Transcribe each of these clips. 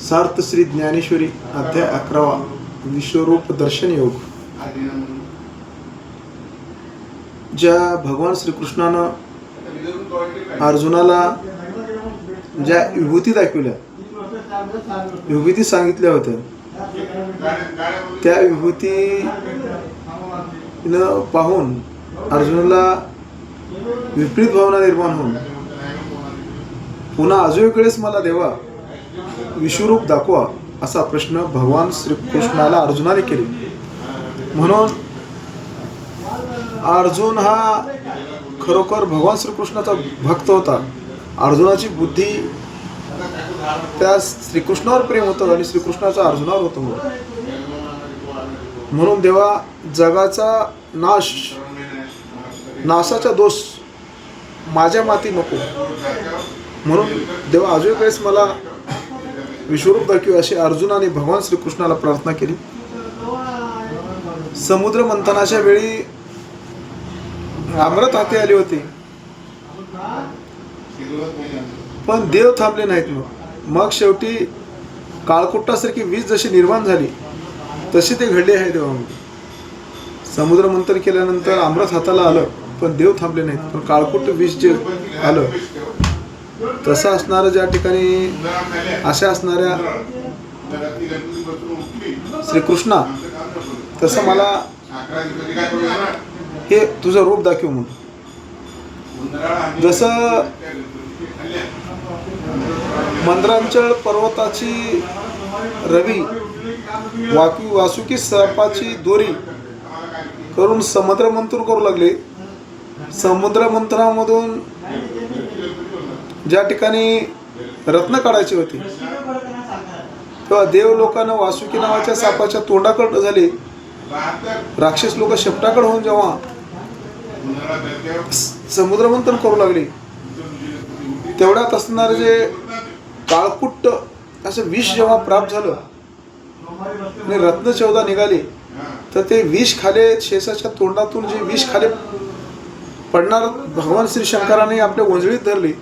सार्थ श्री ज्ञानेश्वरी अध्याय 11 विश्वरूप दर्शन योग. ज्या भगवान श्रीकृष्णानं अर्जुनाला ज्या विभूती दाखवल्या, विभूती सांगितल्या होत्या, त्या विभूती पाहून अर्जुनाला विपरीत भावना निर्माण होऊन पुन्हा अजून वेळेस मला देवा विश्वरूप दाखवा असा प्रश्न भगवान श्रीकृष्णाला अर्जुनाने केले. म्हणून अर्जुन हा खरोखर भगवान श्रीकृष्णाचा भक्त होता. अर्जुनाची बुद्धी त्या श्रीकृष्णावर प्रेम होतं आणि श्रीकृष्णाचा अर्जुनावर होतं. म्हणून देवा जगाचा नाशाचा दोष माझ्या माती नको, म्हणून देवा अजून वेळेस मला विश्वरूप दाखव अशी अर्जुनाने भगवान श्रीकृष्णाला प्रार्थना केली. समुद्र मंथनाच्या वेळी अमृत हाती आली होती, पण देव थांबले नाहीत. मग शेवटी काळकुट्टासारखी वीज जशी निर्माण झाली तशी ते घडले आहे देवामध्ये. समुद्र मंथन केल्यानंतर अमृत हाताला आलं, पण देव थांबले नाहीत. पण काळकुट्ट विष जे आलं तसं असणारं ज्या ठिकाणी अशा असणाऱ्या श्रीकृष्णा तसं मला हे तुझं रूप दाखव म्हणून. जसं मंद्रांचळ पर्वताची रवी वासुकी सर्पाची दोरी करून समुद्र मंथन करू लागले. समुद्र मंथनामधून ज्या ठिकाणी रत्न काढायची होती तेव्हा देव लोकांना वासुकी नावाच्या सापाच्या तोंडाकडे झाले. राक्षस लोक शेपटाकडे होऊन जेव्हा समुद्र मंथन करू लागले तेवढ्यात असणारे जे काळकुट्ट असं विष जेव्हा प्राप्त झालं आणि रत्न 14 निघाले, तर ते विष खाले शेषाच्या तोंडातून जे विष खाले पडणार भगवान श्री शंकराने आपल्या ओंजळीत धरले.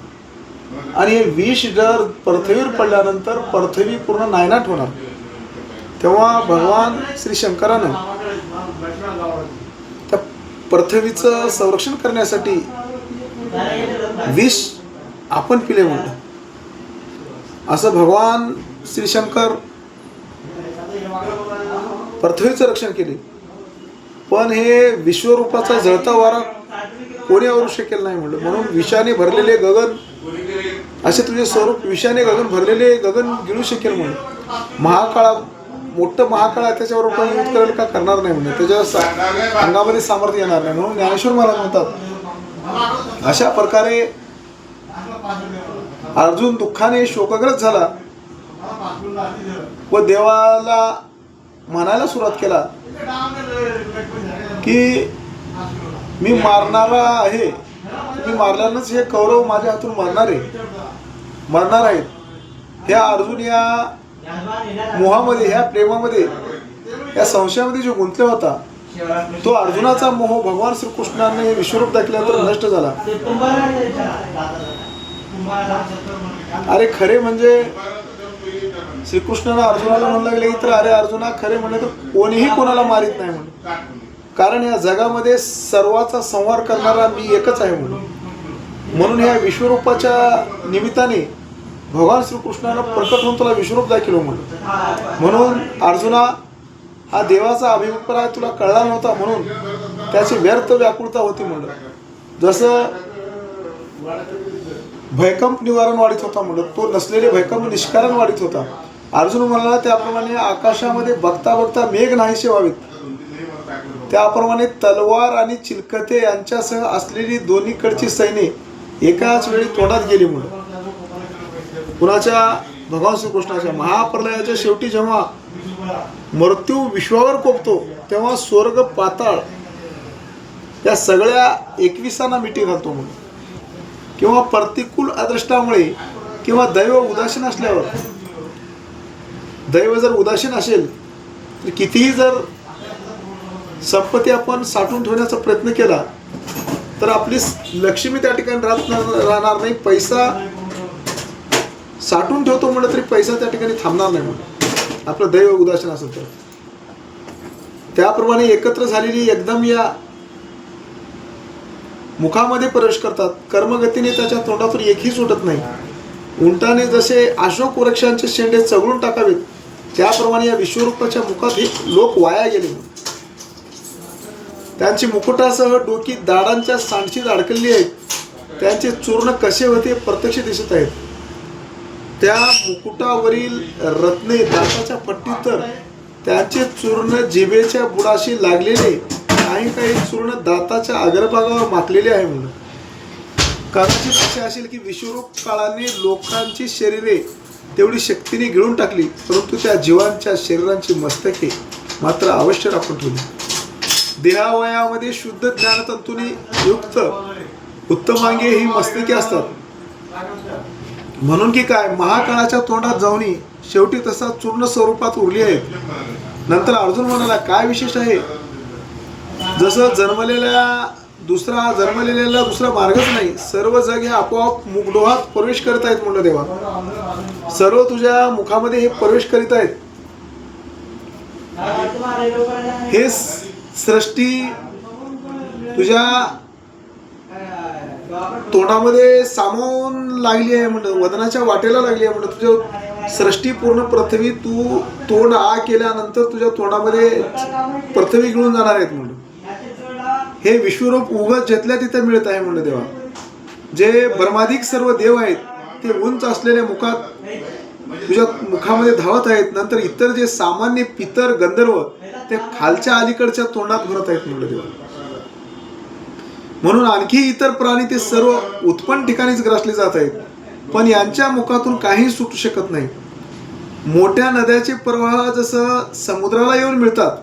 आणि हे विष जर पृथ्वीवर पडल्यानंतर पृथ्वी पूर्ण नायनाट होणार. तेव्हा भगवान श्री शंकरानं त्या पृथ्वीचं संरक्षण करण्यासाठी विष आपण पिले म्हणलं. असं भगवान श्री शंकर पृथ्वीचं रक्षण केले. पण हे विश्वरूपाचा जळता वारा कोणी आवरू शकेल नाही म्हणलं. म्हणून विषाने भरलेले गगन असे तुझे स्वरूप, विषाने गगन भरलेले गगन गिळू शकेल म्हणून. महाकाळा मोठं महाकाळ आहे त्याच्यावर कोणी युद्ध करेल का? करणार नाही म्हणून. त्याच्या अंगामध्ये सामर्थ्य येणार नाही. म्हणून ज्ञानेश्वर महाराज म्हणतात अशा प्रकारे अर्जुन दुःखाने शोकग्रस्त झाला व देवाला म्हणायला सुरुवात केला की मी मारणारा आहे, मी मारल्यानंच हे कौरव माझ्या हातून मरणार आहेत. ह्या अर्जुन या मोहामध्ये, ह्या प्रेमामध्ये, या संशयामध्ये जो गुंतला होता तो अर्जुनाचा मोह भगवान श्रीकृष्णाने विश्वरूप दाखल्यानंतर नष्ट झाला. अरे खरे म्हणजे श्रीकृष्णाने अर्जुनाला म्हणू लागले की तर अरे अर्जुना खरे म्हणले तर कोणीही कोणाला मारित नाही म्हणून. कारण या जगामध्ये सर्वाचा संहार करणारा मी एकच आहे म्हणून ह्या विश्वरूपाच्या निमित्ताने भगवान श्रीकृष्णाला प्रकट होऊन तुला विश्वरूप दाखवलं म्हणून अर्जुना हा देवाचा अभिप्राय तुला कळला नव्हता म्हणून त्याची व्यर्थ व्याकुळता होती म्हणलं. जसं भयकंप निवारण वाढीत होता म्हणलं, तो नसलेले भयकंप निष्कारण वाढीत होता. अर्जुन म्हणाला त्याप्रमाणे आकाशामध्ये बघता बघता मेघ नाहीसे व्हावेत, त्याप्रमाणे तलवार आणि चिलकते यांच्यासह असलेली दोन्हीकडची सैन्ये एकाच वेळी तोंडात गेली म्हणून. कुणाच्या? भगवान श्रीकृष्णाच्या. महाप्रलयाच्या शेवटी जेव्हा मृत्यू विश्वावर कोपतो तेव्हा स्वर्ग पाताळ या सगळ्या 21 मिठी घालतो म्हणून. किंवा प्रतिकूल अदृष्टामुळे किंवा दैव उदासीन असल्यावर, दैव जर उदासीन असेल तर कितीही जर संपत्ती आपण साठवून ठेवण्याचा प्रयत्न केला तर आपली लक्ष्मी त्या ठिकाणी राहणार नाही. पैसा साठवून ठेवतो म्हटलं तरी पैसा त्या ठिकाणी थांबणार नाही म्हणून, आपलं दैव उदासीन असेल तर. त्याप्रमाणे एकत्र झालेली एकदम या मुखामध्ये प्रवेश करतात. कर्मगतीने त्याच्या तोंडातून एकही सुटत नाही. उंटाने जसे अशोक वृक्षांचे शेंडे चगळून टाकावेत, त्याप्रमाणे या विश्वरूपाच्या मुखात हे लोक वाया गेले. त्यांची मुकुटासह डोकी दाडांच्या सांडशीत अडकलेली आहेत. त्यांचे चूर्ण कसे होते प्रत्यक्ष दिसत आहेत. त्या मुकुटावरील रत्ने दाताच्या पट्टीत, तर त्यांचे चूर्ण जिभेच्या बुडाशी लागलेले, काही चूर्ण दाताच्या अग्रभागावर माखलेले आहे. म्हणून कदाचित असे असेल की विश्वरूप काळाने लोकांची शरीरे तेवढी शक्तीने गिळून टाकली, परंतु त्या जीवांच्या शरीरांची मस्तके मात्र अवश्य राखून ठेवली. देहावयामध्ये शुद्ध ज्ञानतंतूने युक्त उत्तमांगे ही मस्तके असतात. म्हणून की काय, महाकाळाच्या तोंडात जाऊनी शेवटी तसा चूर्ण स्वरूपात उरली आहेत. नंतर अर्जुन म्हणाला, काय विशेष आहे. जसं जन्मलेल्याला दुसरा मार्गच नाही. सर्व जग हे आपोआप मुखडोहात प्रवेश करत आहेत म्हणलं देवा. सर्व तुझ्या मुखामध्ये हे प्रवेश करीत आहेत. हे सृष्टी तुझ्या तोंडामध्ये सामावून लागली आहे म्हणलं, वदनाच्या वाटेला लागली आहे म्हणलं. तुझ्या सृष्टी पूर्ण पृथ्वी तू तोंड आ केल्यानंतर तुझ्या तोंडामध्ये पृथ्वी गिळून जाणार आहेत म्हणलं. हे विश्वरूप उगत जिथल्या तिथे मिळत आहे म्हणलं देवा. जे ब्रह्मादिक सर्व देव आहेत ते उंच असलेल्या मुखात तुझ्या मुखामध्ये धावत आहेत. नंतर इतर जे सामान्य पितर गंधर्व ते खालच्या अलीकडच्या तोंडात भरत आहेत म्हणलं देवा. म्हणून आणखी इतर प्राणी ते सर्व उत्पन्न ठिकाणीच ग्रासले जात आहेत, पण यांच्या मुखातून काही सुटू शकत नाही. मोठ्या नद्याचे प्रवाह जसं समुद्राला येऊन मिळतात,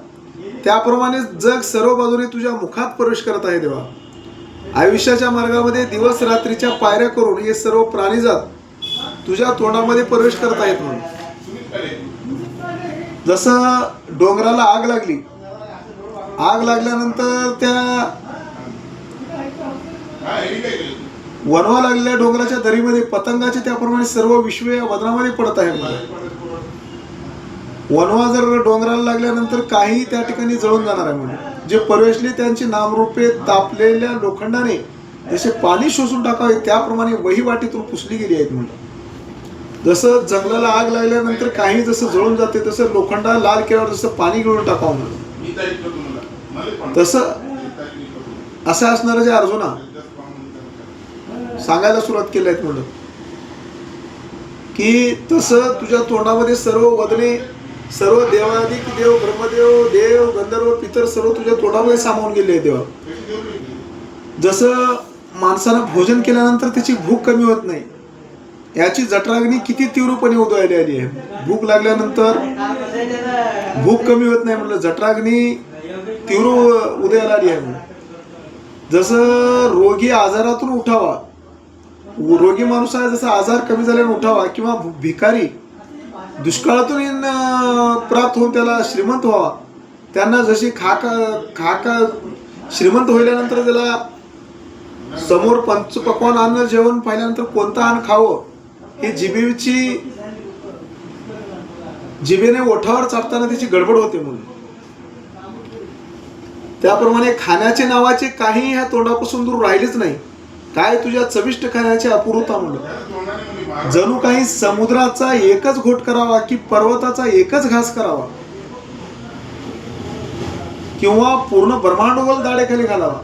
त्याप्रमाणे जग सर्व बाजूने तुझ्या मुखात प्रवेश करत आहे देवा. आयुष्याच्या मार्गामध्ये दिवस रात्रीच्या पायऱ्या करून हे सर्व प्राणीजात तुझ्या तोंडामध्ये प्रवेश करत आहेत. म्हणून जसं डोंगराला आग लागली, आग लागल्यानंतर त्या वनवा लागलेल्या डोंगराच्या दरीमध्ये पतंगाचे त्याप्रमाणे सर्व विश्व या वदनामध्ये पडत आहे. वनवा जर डोंगराला लागल्यानंतर काही त्या ठिकाणी जळून जाणार आहे. म्हणून जे प्रवेशले त्यांची नामरूपे तापलेल्या लोखंडाने जसे पाणी शोषून टाकावे, त्याप्रमाणे वहीवाटीतून पुसली गेली आहेत. म्हणून जसं जंगलाला आग लागल्यानंतर काही जसं जळून जाते, तसं लोखंडाला लाल केल्यावर जसं पाणी गिळून टाकावं म्हणून, तसं असं असणारं जे अर्जुना सांगायला सुरुवात केली आहेत म्हणून की तसं तुझ्या तोंडामध्ये सर्व वदने, सर्व देवाधिक देव, ब्रह्मदेव, देव, गंधर्व, पितर सर्व तुझ्या तोंडामध्ये सामावून गेले आहे देवा. जसं माणसानं भोजन केल्यानंतर त्याची भूक कमी होत नाही, याची जठराग्नी किती तीव्रपणे उदयाला आली आहे. भूक लागल्यानंतर भूक कमी होत नाही म्हटलं, जठराग्नी तीव्र उदयाला आली आहे. जसं रोगी आजारातून उठावा, रोगी माणूस आहे जसं आजार कमी झाल्याने उठावा, किंवा भिकारी दुष्काळातून प्राप्त होऊन त्याला श्रीमंत व्हावा, त्यांना जशी खाका श्रीमंत होईल्यानंतर त्याला समोर पंचपक्वान अन्न जेवण पाहिल्यानंतर कोणतं अन्न खावं हे जिभेने ओठावर चाटताना त्याची गडबड होते. म्हणून त्याप्रमाणे खाण्याचे नावाचे काही ह्या तोंडापासून दूर राहिलेच नाही. काय तुझ्या चविष्ट खाण्याची अपूर्वता म्हणलं. जणू काही समुद्राचा एकच घोट करावा की पर्वताचा एकच घास करावा, किंवा पूर्ण ब्रह्मांडोगल दाढेखाली घालावा,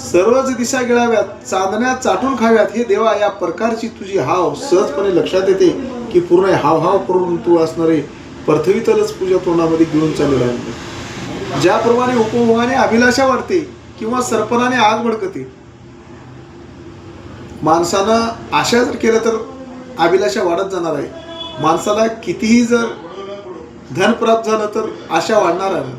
सर्वच दिशा गिळाव्यात, चांदण्या चाटून खाव्यात. हे देवा, या प्रकारची तुझी हाव सहजपणे लक्षात येते की पूर्ण हाव करून तू असणारे पृथ्वीतलच तुझ्या तोंडामध्ये गिळून चाललेला आहे. ज्याप्रमाणे उपभोगाने अभिलाषा वाढते किंवा सर्पणाने आग भडकते, माणसानं आशा जर केलं तर अभिलाषा वाढत जाणार आहे. माणसाला कितीही जर धन प्राप्त झालं तर आशा वाढणार आहे.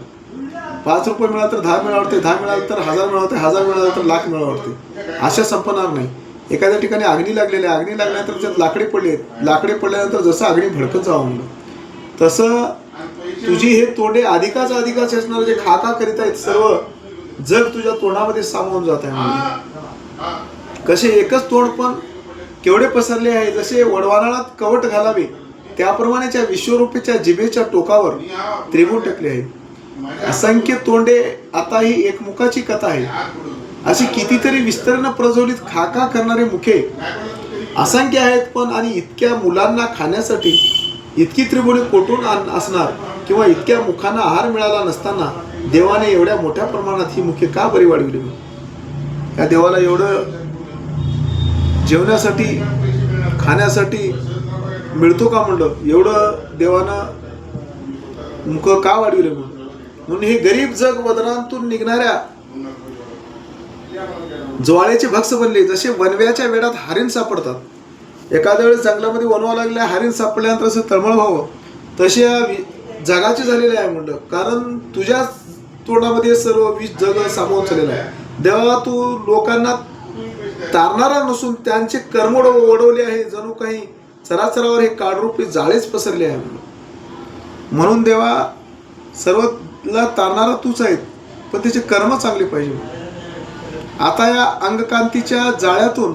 5 रुपये मिळाले तर 10 मिळावते, 10 मिळाले तर 1000 मिळावते, 1000 मिळाले तर लाख मिळावते. आशा संपणार नाही. एखाद्या ठिकाणी अग्नी लागलेली आहे, अग्नी लागल्यानंतर त्यात लाकडे पडले आहेत, लाकडे पडल्यानंतर जसं अग्नी भडकत जावं म्हणून, तसं तुझी हे तोंडे अधिकाच असणार जे खाका करीत आहेत, सर्व जग तुझ्या तोंडामध्ये सामावून जात आहे. कसे एकच तोंड पण केवढे पसरले आहे. जसे वडवानाळात कवट घालावे त्याप्रमाणे त्या विश्वरूपीच्या जिभेच्या टोकावर त्रिभुवन टेकले आहे. असंख्य तोंडे आता ही एकमुखाची कथा आहे. अशी कितीतरी विस्तीर्ण प्रज्वलित खाका करणारे मुखे असंख्य आहेत. पण आणि इतक्या मुलांना खाण्यासाठी इतकी त्रिभुवने कोठून असणार किंवा इतक्या मुखांना आहार मिळाला नसताना देवाने एवढ्या मोठ्या प्रमाणात ही मुखे का बरी वाढविली. या देवाला एवढं जेवण्यासाठी खाण्यासाठी मिळतो का म्हणलं, एवढं देवानं मुख का वाढविले म्हणून हे गरीब जग वदनांतून निघणाऱ्या ज्वाळेचे भक्ष बनले. जसे वनव्याच्या वेळात हरिण सापडतात, एखाद्या वेळेस जंगलामध्ये वनवा लागल्या हरिण सापडल्यानंतर असं तळमळ व्हावं, तसे जगाचे झालेले आहे म्हणलं. कारण तुझ्या तोंडामध्ये सर्व विष जग सामावून चाललेलं आहे. देवा तू लोकांना तारणारा नसून त्यांचे कर्म ओढवले आहे. जणू काही चराचरावर हे काळरूपी जाळेच पसरले आहे म्हणून देवा सर्वला तारणारा तूच आहेत, पण त्याचे कर्म चांगले पाहिजे. आता या अंगकांतीच्या जाळ्यातून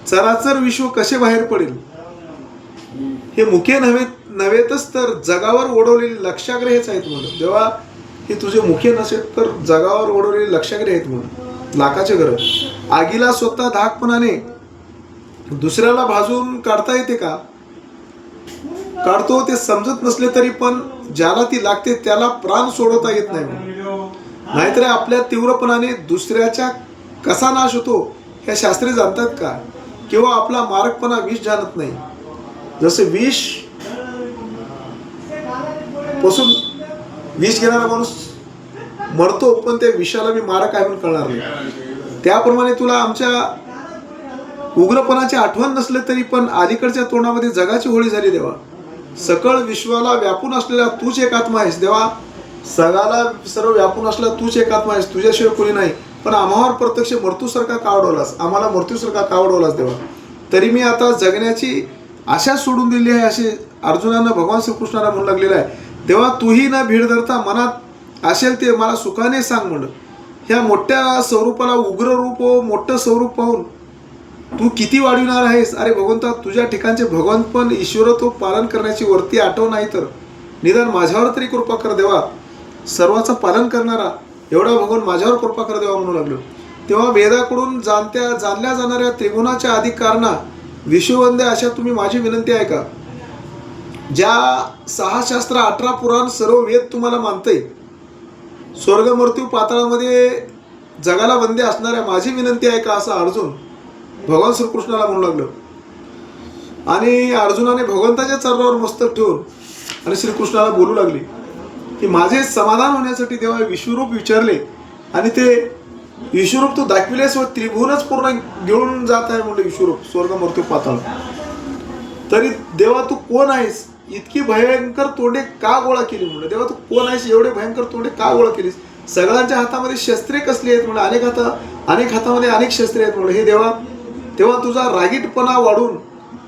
चराचर विश्व कसे बाहेर पडेल. हे मुखे नव्हेतच तर जगावर ओढवलेले लक्षाग्रे हेच आहेत म्हणून. देवा हे तुझे मुखे नसेल तर जगावर ओढवलेले लक्षाग्रे आहेत म्हणून. लाखाचे घर आगीला स्वतः धाकपणाने दुसऱ्याला भाजून काढता येते का. काढतो ते समजत नसले तरी पण ज्याला ती लागते त्याला प्राण सोडवता येत नाही. नाहीतर आपल्या तीव्रपणाने दुसऱ्याचा कसा नाश होतो हे शास्त्री जाणतात का. किंवा आपला मारकपणा विष जाणत नाही. जसे विष पासून विष घेणारा माणूस मरतो पण त्या विषाला मी मारक आहे म्हणून कळणार नाही. त्याप्रमाणे तुला आमच्या उग्रपणाची आठवण नसले तरी पण अलीकडच्या तोंडामध्ये जगाची होळी झाली. देवा सकळ विश्वाला व्यापून असलेला तूच एक आत्मा आहेस. देवा सगळ्याला सर्व व्यापून असलेला तूच एक आत्मा आहेस, तुझ्याशिवाय कोणी नाही. पण आम्हावर प्रत्यक्ष मृत्यूसारखा का आवडवलास, आम्हाला मृत्यूसारखा का आवडवलास देवा. तरी मी आता जगण्याची आशा सोडून दिली आहे असे अर्जुनानं भगवान श्रीकृष्णाला म्हणू लागलेलं आहे. तेव्हा तूही न भीड धरता मनात असेल ते मला सुखाने सांग म्हणलं. ह्या मोठ्या स्वरूपाला उग्र रूप व मोठं स्वरूप पाहून तू किती वाढविणार आहेस. अरे भगवंता तुझ्या ठिकाणचे भगवंत पण ईश्वरत्व पालन करण्याची वरती आठव नाही तर निदान माझ्यावर तरी कृपा कर देवा. सर्वाचं पालन करणारा एवढा भगवान माझ्यावर कृपा कर देवा म्हणू लागलो. तेव्हा वेदाकडून जाणल्या जाणाऱ्या त्रिगुणाच्या अधिकारना विश्ववंदे अशा तुम्ही माझी विनंती आहे का. ज्या 6 शास्त्र 18 पुराण सर्व वेद तुम्हाला मानते, स्वर्ग मृत्यू पाताळामध्ये जगाला वंदे असणाऱ्या माझी विनंती आहे का असं अर्जुन भगवान श्रीकृष्णाला म्हणू लागलं. आणि अर्जुनाने भगवंताच्या चरणावर मस्तक ठेवून आणि श्रीकृष्णाला बोलू लागली की माझे समाधान होण्यासाठी देवा विश्वरूप विचारले आणि ते विश्वरूप तू दाखविलेस व त्रिभुवनच पूर्ण घेऊन जात आहे म्हणजे विश्वरूप स्वर्ग मृत्यू पाताळ. तरी देवा तू कोण आहेस. इतकी भयंकर तोंडे का गोळा केली म्हणलं. देवा तू कोण आहेस. एवढे भयंकर तोंडे का गोळा केलीस. सगळ्यांच्या हातामध्ये शस्त्रे कसली आहेत म्हणजे अनेक हातामध्ये अनेक शस्त्रे आहेत म्हणलं. हे देवा तेव्हा तुझा रागीटपणा वाढून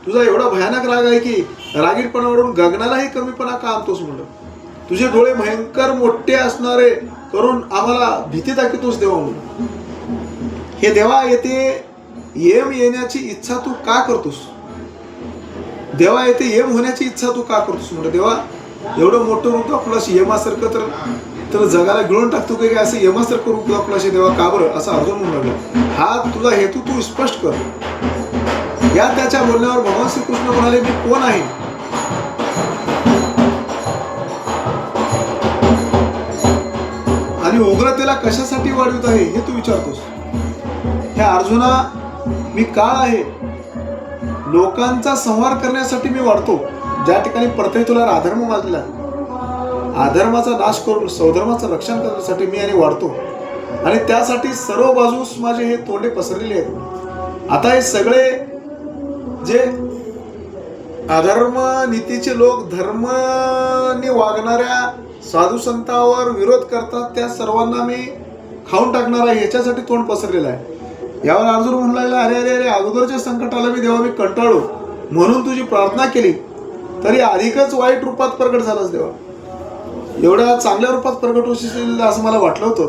तुझा एवढा भयानक राग आहे की रागीटपणा वाढून गगनालाही कमीपणा का आणतोस म्हणलं. तुझे डोळे भयंकर मोठे असणारे करून आम्हाला भीती दाखवतोस देवा म्हणून. हे देवा येथे येम येण्याची इच्छा तू का करतोस. देवा येथे येम होण्याची इच्छा तू का करतोस म्हणलं. देवा एवढं मोठं रूप दाखवलास यमासारखं तर जगाला गिळून टाकतो की असं यमासारखं रूप दाखवलास देवा का बरं असं अर्जुन म्हणू लागलं. हा तुझा हेतू तू स्पष्ट कर. या त्याच्या बोलण्यावर भगवान श्रीकृष्ण म्हणाले मी कोण आहे. आणि उग्रतेला कशासाठी वाढवित आहे हे तू विचारतोस. हे अर्जुना मी काळ आहे. लोकांचा संहार करण्यासाठी मी वाढतो. ज्या ठिकाणी प्रत्येक तुला अधर्म माजला अधर्माचा नाश करून सौधर्माचं रक्षण करण्यासाठी मी आणि वाढतो. आणि त्यासाठी सर्व बाजूस माझे हे तोंडे पसरलेले आहेत. आता हे सगळे जे अधर्म नीतीचे लोक धर्माने वागणाऱ्या साधू संतांवर विरोध करतात त्या सर्वांना मी खाऊन टाकणार आहे ह्याच्यासाठी तोंड पसरलेलं आहे. यावर अर्जुन म्हणू लागला अरे अरे अरे अगोदरच्या संकटाला मी देवा मी कंटाळलो म्हणून तुझी प्रार्थना केली तरी अधिकच वाईट रूपात प्रकट झालास देवा. एवढ्या चांगल्या रूपात प्रकट होशील असं मला वाटलं होतं.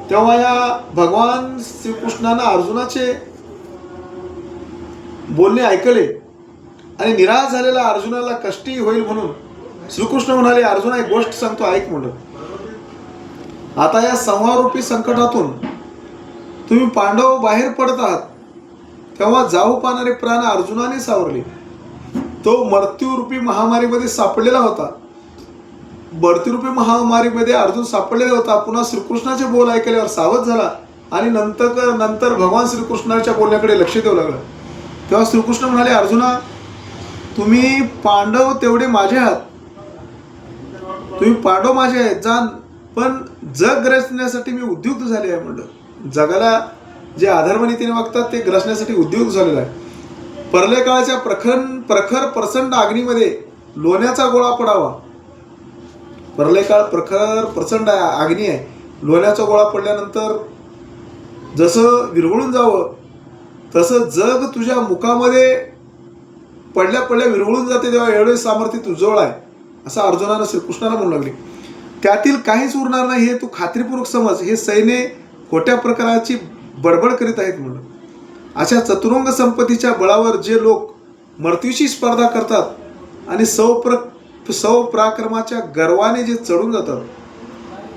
तेव्हा या भगवान श्रीकृष्णानं अर्जुनाचे बोलणे ऐकले आणि निराश झालेल्या अर्जुनाला कष्टी होईल म्हणून श्रीकृष्ण म्हणाले, अर्जुना एक गोष्ट सांगतो, ऐक म्हणलं. आता या संहाररूपी संकटातून तुम्ही पांडव बाहेर पडत आहात, तेव्हा जाऊ पाहणारे प्राण अर्जुनाने सावरले. तो मृत्यूरूपी महामारीमध्ये सापडलेला होता. मृत्यूरूपी महामारीमध्ये अर्जुन सापडलेला होता. पुन्हा श्रीकृष्णाचे बोल ऐकल्यावर सावध झाला आणि नंतर भगवान श्रीकृष्णाच्या बोलण्याकडे लक्ष देऊ लागला. तेव्हा श्रीकृष्ण म्हणाले, अर्जुना तुम्ही पांडव तेवढे माझे आहात, तुम्ही पांडव माझे आहेत जाण, पण जग ग्रसण्यासाठी मी उद्युक्त झाले आहे. म्हणलं जगाला जे अधर्मनीतीने वागतात ते ग्रसण्यासाठी उद्युक्त झालेला आहे. परले काळाच्या प्रखर प्रचंड अग्नीमध्ये लोण्याचा गोळा पडावा. परले काळ प्रखर प्रचंड अग्नी आहे. लोण्याचा गोळा पडल्यानंतर जसं विरघळून जावं तसं जग तुझ्या मुखामध्ये पडल्या विरघळून जाते, तेव्हा एवढे सामर्थ्य तुझजवळ आहे, असं अर्जुनानं श्रीकृष्णाला म्हणू लागले. त्यातील काहीच उरणार नाही हे तू खात्रीपूर्वक समज. हे सैन्य खोट्या प्रकाराची बडबड करीत आहेत म्हणून. अशा चतुरंग संपत्तीच्या बळावर जे लोक मृत्यूशी स्पर्धा करतात आणि सौपराक्रमाच्या गर्वाने जे चढून जातात,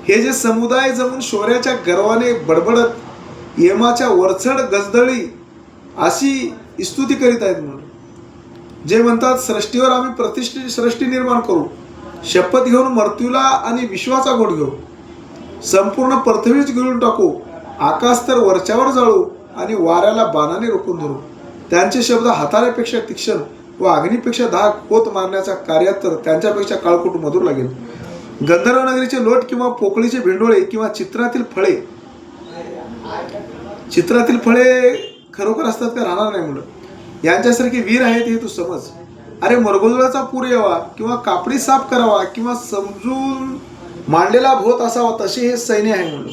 हे जे समुदाय जमून शौर्याच्या गर्वाने बडबडत यमाच्या वरचढ गजदळी अशी स्तुती करीत आहेत म्हणून. जे म्हणतात सृष्टीवर आम्ही सृष्टी निर्माण करू, शपथ घेऊन मृत्यूला आणि विश्वाचा घोट घेऊ, संपूर्ण पृथ्वीच गिळून टाकू, आकाश तर वरच्यावर जाळू आणि वाऱ्याला बाणाने रोखून धरू. त्यांचे शब्द हाताळ्यापेक्षा तीक्ष्ण व अग्नीपेक्षा धाक होत मारण्याच्या कार्यात तर त्यांच्यापेक्षा काळकूट मधुर लागेल. गंधर्व नगरीचे लोट किंवा पोकळीचे भेंडोळे किंवा चित्रातील फळे खरोखर असतात का? राहणार नाही म्हणून. यांच्यासारखे वीर आहेत हे तू समज. अरे मरगोजळाचा पूर यावा किंवा कापडी साफ करावा किंवा समजून मांडलेला भोत असावा, तसे हे सैन्य आहे म्हणून.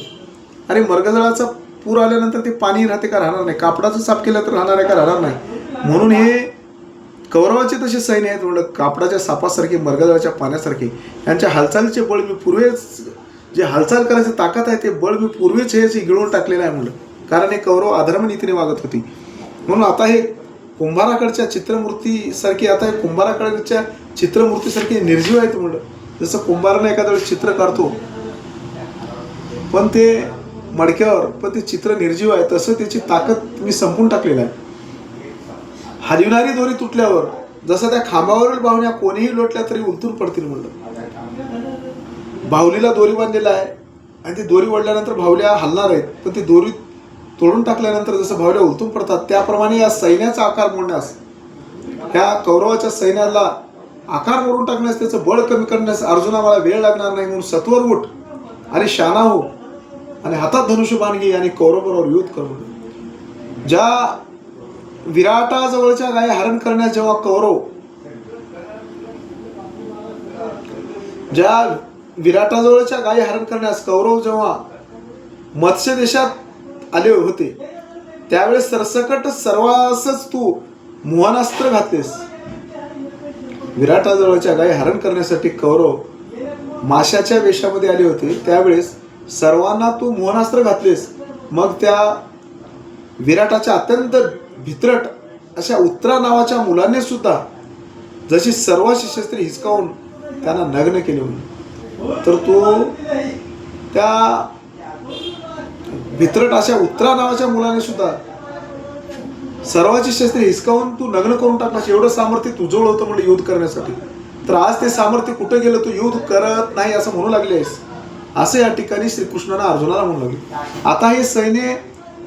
अरे मरगजळाचा पूर आल्यानंतर ते पाणी राहते का? राहणार नाही. कापडाचं साफ केलं तर राहणार आहे का? राहणार नाही. म्हणून हे कौरवाचे तसे सैन्य आहेत म्हणलं. कापडाच्या सापासारखे, मरगजळाच्या पाण्यासारखे. यांच्या हालचालीचे बळ मी पूर्वीच, जे हालचाल करायची ताकद आहे ते बळ मी पूर्वीच हे गिळून टाकलेलं आहे म्हणलं. कारण हे कौरव अधर्मनीतीने वागत होती. म्हणून आता हे कुंभाराकडच्या चित्रमूर्तीसारखी निर्जीव आहेत म्हणलं. जसं कुंभारानं एखाद्या वेळेस चित्र काढतो पण ते मडक्यावर, पण ते चित्र निर्जीव आहे, तसं त्याची ताकद मी संपून टाकलेलं आहे. हलविणारी दोरी तुटल्यावर जसं त्या खांबावरील बाहुल्या कोणीही लोटल्या तरी उलटून पडतील म्हणलं. बाहुलीला दोरी बांधलेला आहे आणि ती दोरी ओढल्यानंतर बाहुल्या हलणार आहेत, पण ती दोरी तोडून टाकल्यानंतर जसं बाहुल्या उलटून पडतात, त्याप्रमाणे या सैन्याचा आकार मोडण्यास, ह्या कौरवाच्या सैन्याला आकार मोडून टाकण्यास, त्याचं बळ कमी करण्यास अर्जुना मला वेळ लागणार नाही. म्हणून सत्वर उठ आणि शाना हो आणि हातात धनुष्यबाण घे आणि कौरवाबरोबर युद्ध कर. ज्या विराटाजवळच्या गायी हरण करण्यास जेव्हा कौरव जेव्हा मत्स्य देशात आले होते, त्यावेळेस सरसकट सर्वांसच तू मोहनास्त्र घातलेस. विराटाजवळच्या गायी हरण करण्यासाठी कौरव माशाच्या वेशामध्ये आले होते, त्यावेळेस सर्वांना तू मोहनास्त्र घातलेस. मग त्या विराटाच्या अत्यंत भित्रट अशा उत्तरा नावाच्या मुलाने सुद्धा जशी सर्व शस्त्रे हिसकावून त्यांना नग्न केले म्हणून, तर तू त्या भित्रट अशा उत्तरा नावाच्या मुलाने सुद्धा सर्वाची शस्त्रे हिसकावून तू नग्न करून टाकण्याचे एवढं सामर्थ्य तुझजवळ होतं म्हणजे युद्ध करण्यासाठी. तर आज ते सामर्थ्य कुठं गेलं? तू युद्ध करत नाही असं म्हणू लागलेस, असं या ठिकाणी श्रीकृष्णानं अर्जुनाला म्हणू लागले. आता हे सैन्य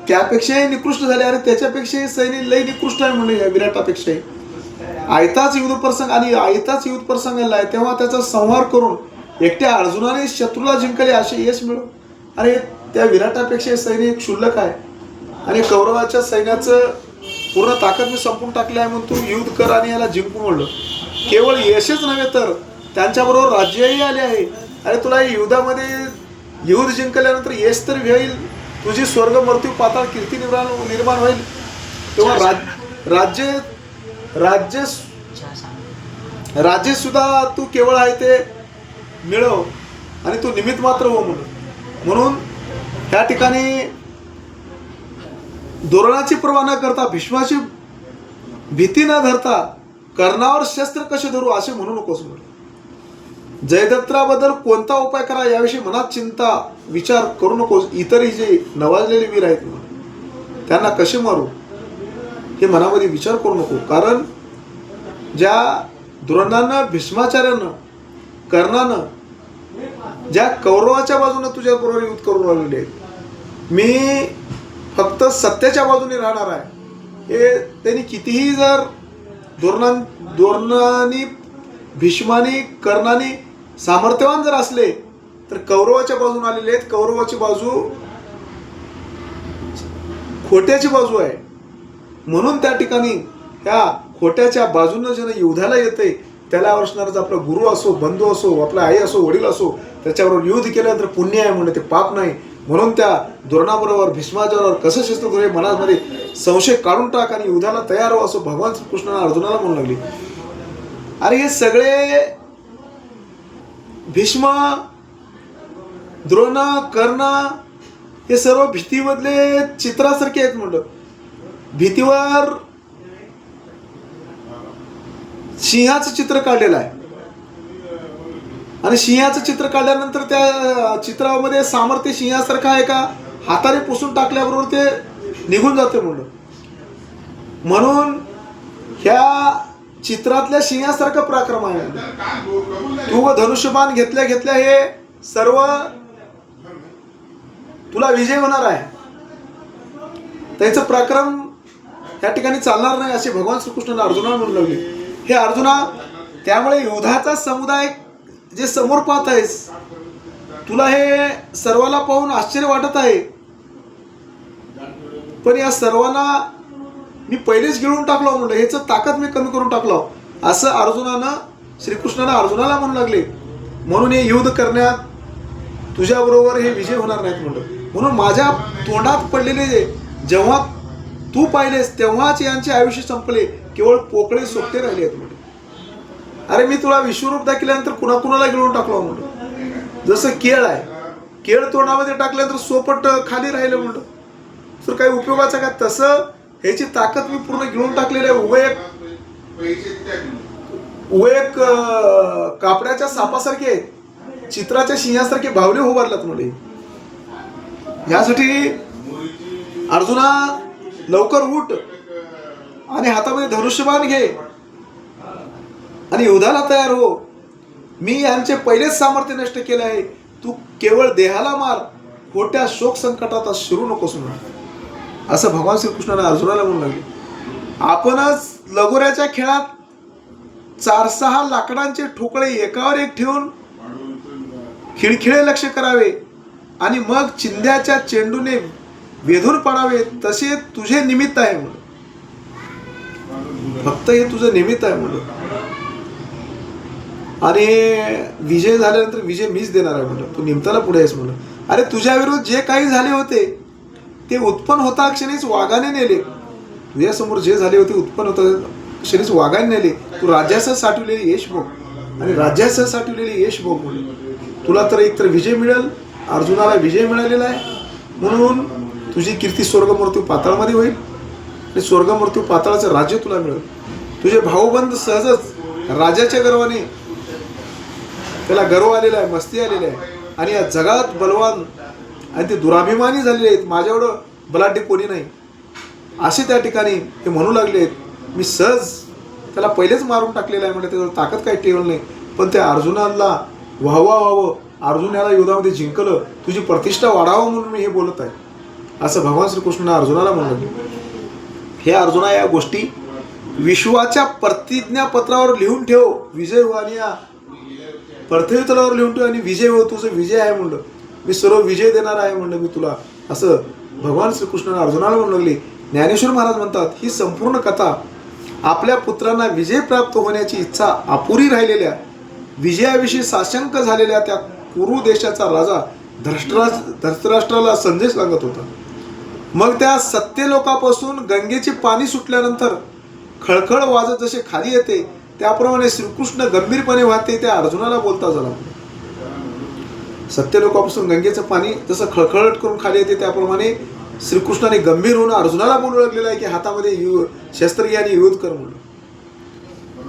त्यापेक्षाही निकृष्ट झाले. अरे त्याच्यापेक्षाही सैन्य लय निकृष्ट आहे म्हणले, या विराटापेक्षाही. आयताच युद्ध प्रसंग आलाय, तेव्हा त्याचा संहार करून एकट्या अर्जुनाने शत्रूला जिंकले असे यश मिळव. अरे त्या विराटापेक्षा सैन्य क्षुल्लक आहे आणि कौरवाच्या सैन्याचं पूर्ण ताकद मी संपून टाकली आहे म्हणून तू युद्ध कर आणि याला जिंकून म्हणलं. केवळ यशच नव्हे तर त्यांच्याबरोबर राज्यही आले आहे. अरे तुला युद्धामध्ये युद्ध जिंकल्यानंतर यश तर होईल, तुझी स्वर्ग मृत्यू पाताळ कीर्ती निर्माण होईल. तेव्हा राज्य सुद्धा तू केवळ आहे ते मिळव आणि तू निमित्त मात्र हो म्हणून त्या ठिकाणी धोरणाची पर्वा न करता भीष्माची भीती न धरता कर्णावर शस्त्र कसे धरू असे म्हणू नकोस म्हणे. जयदत्ताबद्दल कोणता उपाय करा याविषयी मनात चिंता विचार करू नकोस. इतरही जे नवाजलेले वीर आहेत त्यांना कसे मारू हे मनामध्ये विचार करू नको. कारण ज्या द्रोणानं, भीष्माचार्यानं, कर्णानं ज्या कौरवाच्या बाजूने तुझ्या बरोबर युद्ध करून राहिलेले आहेत, मी फक्त सत्याच्या बाजूने राहणार आहे. हे त्यांनी कितीही जर द्रोणानी, भीष्मानी, कर्णानी सामर्थ्यवान जर असले तर कौरवाच्या बाजूने आलेले आहेत. कौरवाची बाजू खोट्याची बाजू आहे. म्हणून त्या ठिकाणी ह्या खोट्याच्या बाजूनं ज्यानं युद्धाला येते त्याला असणारच आपला गुरु असो, बंधू असो, आपला आई असो, वडील असो, त्याच्याबरोबर युद्ध केल्यानंतर पुण्य आहे म्हणून ते पाप नाही. म्हणून त्या द्रोणाबरोबर, भीष्माबरोबर कसं शस्त्र धरू हे मनामध्ये संशय काढून टाक आणि युद्धाला तयार हो असं भगवान श्रीकृष्णाने अर्जुनाला म्हणू लागले. अरे हे सगळे भीष्म, द्रोण, कर्ण हे सर्व भीतीमधले चित्रासारखे आहेत म्हणलं. भीतीवर सिंहाचं चित्र काढलेलं आहे आणि सिंहाचं चित्र काढल्यानंतर त्या चित्रामध्ये सामर्थ्य सिंहासारखं आहे का, हाताने पुसून टाकल्याबरोबर ते निघून जाते म्हणलं. म्हणून ह्या चित्रातल्या सिंहासारखं पराक्रम आहे. तू धनुष्यबाण घेतल्या घेतल्या हे सर्व तुला विजय होणार आहे. त्याचं पराक्रम त्या ठिकाणी चालणार नाही असे भगवान श्रीकृष्णाने अर्जुनाला म्हणू लागले. हे अर्जुना, त्यामुळे युद्धाचा समुदाय जे समोर पाहत आहेस, तुला हे सर्वाला पाहून आश्चर्य वाटत आहे, पण या सर्वांना मी पहिलेच गिळून टाकलो म्हणलं, ह्याचं ताकद मी कमी करून टाकलो असं श्रीकृष्णाने अर्जुनाला म्हणू लागले. म्हणून हे युद्ध करण्यात तुझ्याबरोबर हे विजय होणार नाहीत म्हणलं. म्हणून माझ्या तोंडात पडलेले जेव्हा तू पाहिलेस तेव्हाच यांचे आयुष्य संपले, केवळ पोकळे सोपटे राहिले आहेत म्हणलं. अरे मी तुला विश्वरूप दाखवल्यानंतर कुणाकुणाला गिळून टाकलो म्हणलं. जसं केळ आहे, केळ तोंडामध्ये टाकल्यानंतर सोपट खाली राहिलं म्हणलं, तर काही उपयोगाचं का, तसं ह्याची ताकद मी पूर्ण गिळून टाकलेली आहे. उभे कापड्याच्या सापासारखे, चित्राच्या सिंहासारखे भावले उभारलात म्हणले. यासाठी अर्जुना लवकर उठ आणि हातामध्ये धनुष्यबाण घे आणि युद्धाला तयार हो. मी यांचे पहिलेच सामर्थ्य नष्ट केले आहे. तू केवळ देहाला मार, खोट्या शोक संकटात शिरू नकोस म्हणून असं भगवान श्रीकृष्णाने अर्जुनाला म्हणू लागले. आपणच लगोऱ्याच्या खेळात 4-6 लाकडांचे ठोकळे एकावर एक ठेवून खिळखिळे लक्ष करावे आणि मग चिंध्याच्या चेंडूने वेधून पाडावे, तसे तुझे निमित्त आहे म्हणून. फक्त हे तुझं निमित्त आहे म्हणून. आणि विजय झाल्यानंतर विजय मीच देणार आहे म्हणलं. तू निमताला पुढे आहेस म्हणलं. अरे तुझ्या विरुद्ध जे काही झाले होते ते उत्पन्न होता क्षणीच वाघाने नेले. तुझ्यासमोर जे झाले होते उत्पन्न होता क्षणीच वाघाने नेले. तू राज्यासह साठवलेली यश भोग आणि राज्यासह साठवलेली यश भोग म्हणून. तुला तर एकतर विजय मिळेल, अर्जुनाला विजय मिळालेला आहे, म्हणून तुझी कीर्ती स्वर्गमृत्यू पाताळामध्ये होईल आणि स्वर्गमृत्यू पाताळाचं राज्य तुला मिळेल. तुझे भाऊबंद सहजच राजाच्या गर्वाने त्याला गर्व आलेला आहे, मस्ती आलेली आहे आणि या जगात बलवान आणि ते दुराभिमानी झालेले आहेत. माझ्याएवढं बलाढ्य कोणी नाही असे त्या ठिकाणी ते म्हणू लागले आहेत. मी सहज त्याला पहिलेच मारून टाकलेलं आहे म्हणजे त्याच्यावर ताकद काही ठेवलं नाही, पण त्या अर्जुनाला व्हावं, अर्जुन याला युद्धामध्ये जिंकलं, तुझी प्रतिष्ठा वाढावं म्हणून मी हे बोलत आहे असं भगवान श्रीकृष्णाने अर्जुनाला म्हणू लागले. हे अर्जुना, या गोष्टी विश्वाच्या प्रतिज्ञापत्रावर लिहून ठेव. विजय हो आणि या पार्थिव तलावर लिहून ठेव आणि विजय हो. तुझं विजय आहे म्हणलं, मी सर्व विजय देणार आहे म्हणलं मी तुला असं भगवान श्रीकृष्णाने अर्जुनाला म्हणू लागले. ज्ञानेश्वर महाराज म्हणतात, ही संपूर्ण कथा आपल्या पुत्रांना विजय प्राप्त होण्याची इच्छा अपुरी राहिलेल्या, विजयाविषयी साशंक झालेल्या त्या कुरु देशाचा राजा धृतराष्ट्राला संदेश सांगत होता. मग त्या सत्यलोकापासून गंगेचे पाणी सुटल्यानंतर खळखळ वाजत जसे खाली येते त्याप्रमाणे श्रीकृष्ण गंभीरपणे वाहते त्या अर्जुनाला बोलता झाला. सत्यलोकापासून गंगेचं पाणी जसं खळखळट करून खाली येते त्याप्रमाणे श्रीकृष्णाने गंभीर होऊन अर्जुनाला बोलू लागलेला आहे की हातामध्ये शस्त्र घे आणि युद्ध कर म्हणून.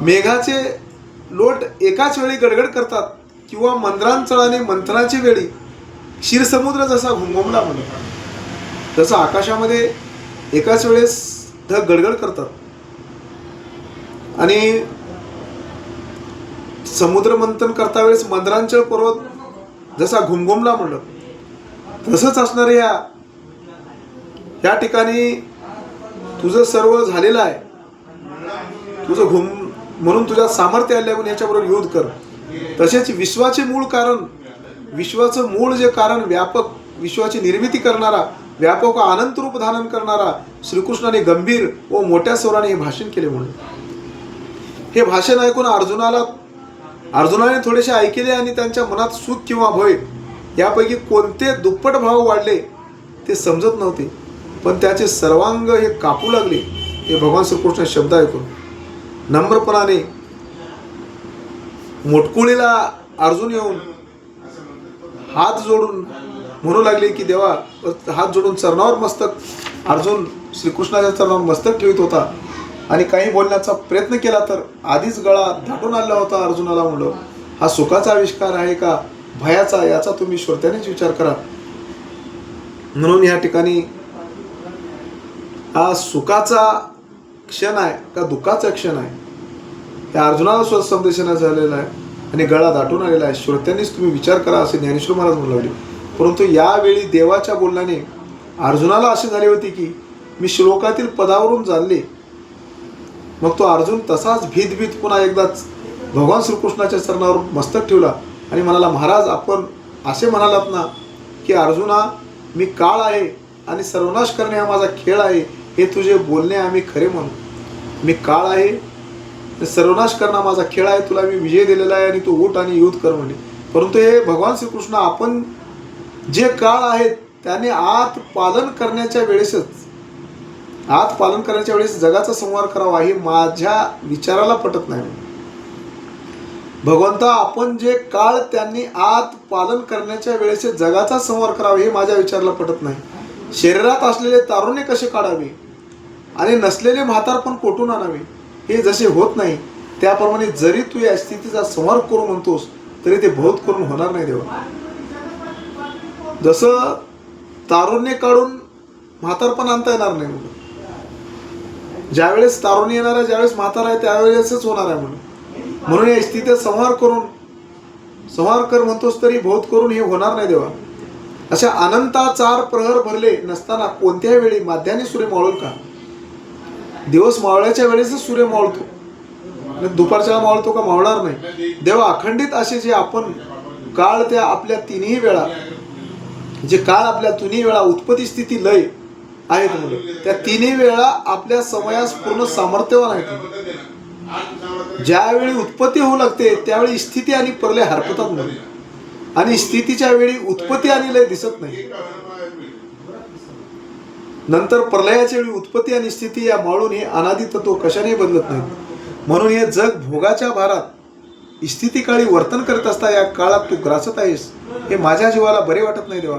मेघाचे लोट एकाच वेळी गडगड करतात किंवा मंत्रांचळाने मंथनाची वेळी क्षीरसमुद्र जसा घुमघुमला म्हणून तसं आकाशामध्ये एकाच वेळेस ढग गडगड करतात आणि समुद्र मंथन करता वेळेस मंद्रांचळ पर्वत जसा घुमघुमला म्हणलं तसंच असणार या ठिकाणी तुझं सर्व झालेलं आहे. तुझं म्हणून तुझ्या सामर्थ्य आले म्हणून याच्याबरोबर युद्ध कर. तसेच विश्वाचे मूळ कारण, विश्वाचं मूळ जे कारण, व्यापक विश्वाची निर्मिती करणारा, व्यापक अनंत रूप धारण करणारा श्रीकृष्णाने गंभीर व मोठ्या स्वराने हे भाषण केले म्हणून. हे भाषण ऐकून अर्जुनाने थोडेसे ऐकले आणि त्यांच्या मनात सुख किंवा भय यापैकी कोणते दुप्पट भाव वाढले ते समजत नव्हते. पण त्याचे सर्वांग हे कापू लागले. हे भगवान श्रीकृष्ण शब्द ऐकून नम्रपणाने मोटकुळीला अर्जुन येऊन हात जोडून म्हणू लागले की देवा, हात जोडून चरणावर मस्तक, अर्जुन श्रीकृष्णाच्या चरणावर मस्तक ठेवित होता आणि काही बोलण्याचा प्रयत्न केला तर आधीच गळा धाटून आला होता. अर्जुनाला म्हणलं, हा सुखाचा आविष्कार आहे का भयाचा, याचा तुम्ही श्रोत्यानेच विचार करा. म्हणून या ठिकाणी हा सुखाचा क्षण आहे का दुःखाचा क्षण आहे या अर्जुनाला स्वसंदेशना झालेला आहे आणि गळा दाटून आलेला आहे. श्रोत्यांनीच तुम्ही विचार करा असे ज्ञानेश्वर महाराज म्हणू लागले. परंतु यावेळी देवाच्या बोलण्याने अर्जुनाला असे झाले होते की मी श्लोकातील पदावरून चालले. मग तो अर्जुन तसाच भीत पुन्हा एकदाच भगवान श्रीकृष्णाच्या चरणावर मस्तक ठेवला आणि म्हणाला, महाराज आपण असे म्हणालात ना की अर्जुना मी काळ आहे आणि सर्वनाश करणे हा माझा खेळ आहे, हे तुझे बोलणे आम्ही खरे म्हणू. मी काळ आहे, सर्वनाश करणं माझा खेळ आहे, तुला मी विजय दिलेला आहे आणि तू उठ आणि युद्ध कर म्हणे. परंतु हे भगवान श्रीकृष्ण आपण जे काळ आहेत त्याने आत पालन करण्याच्या वेळेस जगाचा संहार करावा हे माझ्या विचाराला पटत नाही. भगवंता आपण जे काळ त्यांनी आत पालन करण्याच्या वेळेस जगाचा संहार करावा हे माझ्या विचाराला पटत नाही. शरीरात असलेले तारुण्य कसे काढावे आणि नसलेले म्हातारपण कोठून आणावे हे जसे होत नाही त्याप्रमाणे जरी तू या स्थितीचा संहार करू म्हणतोस तरी ते बहुत करून होणार नाही देवा. जसं तारुण्य काढून म्हातारपण आणता येणार नाही म्हणून, ज्यावेळेस तारुण्य येणार आहे ज्यावेळेस म्हातार आहे त्यावेळेसच होणार आहे म्हणून या स्थितीत संहार कर म्हणतोस तरी बहुत करून हे होणार नाही देवा. अशा अनंताचार प्रहर भरले नसताना कोणत्याही वेळी माध्याने सूर्य मावळेल का? दिवस मावळ्याच्या वेळेसच सूर्य मावळतो, दुपारच्या मावळतो का? मावळणार नाही देवा. अखंडित असे जे आपण काळ त्या आपल्या तिन्ही वेळा, जे काळ आपल्या तिन्ही वेळा उत्पत्ती स्थिती लय आहेत म्हणून त्या तिन्ही वेळा आपल्या समयास पूर्ण सामर्थ्यवान आहेत. ज्यावेळी उत्पत्ती होऊ लागते त्यावेळी स्थिती आणि प्रलय हरपतात म्हणून, आणि स्थितीच्या वेळी उत्पत्ती आणि लय दिसत नाही. नंतर प्रलयाच्या वेळी उत्पत्ती आणि स्थिती या माळून हे अनादि तत्व कशाने बदलत नाही. म्हणून हे जग भोगाच्या भारात स्थितीकाळी वर्तन करत असता या काळात तू ग्रासत आहेस हे माझ्या जीवाला बरे वाटत नाही देवा.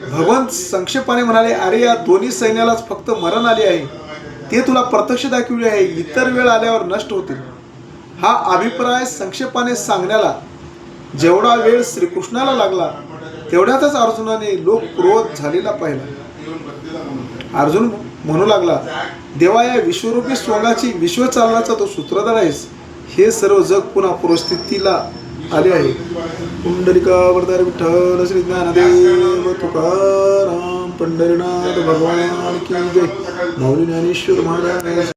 भगवंत संक्षेपाने म्हणाले, अरे या दोन्ही सैन्यालाच फक्त मरण आले आहे, ते तुला प्रत्यक्ष दाखविले आहे, इतर वेळ आल्यावर नष्ट होतील. हा अभिप्राय संक्षेपाने सांगण्याला जेवढा वेळ श्रीकृष्णाला लागला तेवढ्यातच अर्जुनाने लोक क्रोध झालेला पाहिला. अर्जुन म्हणू लागला, देवा या विश्वरूपी स्वंगाची विश्वचालनाचा तो सूत्रधार आहेस. हे सर्व जग पुन्हा पूर्वस्थितीला आले आहे. पुंडलिका वरदार विठ्ठल श्री ज्ञानदेव तुकाराम पंढरीनाथ भगवान की जय. माऊली ज्ञानेश्वर महाराज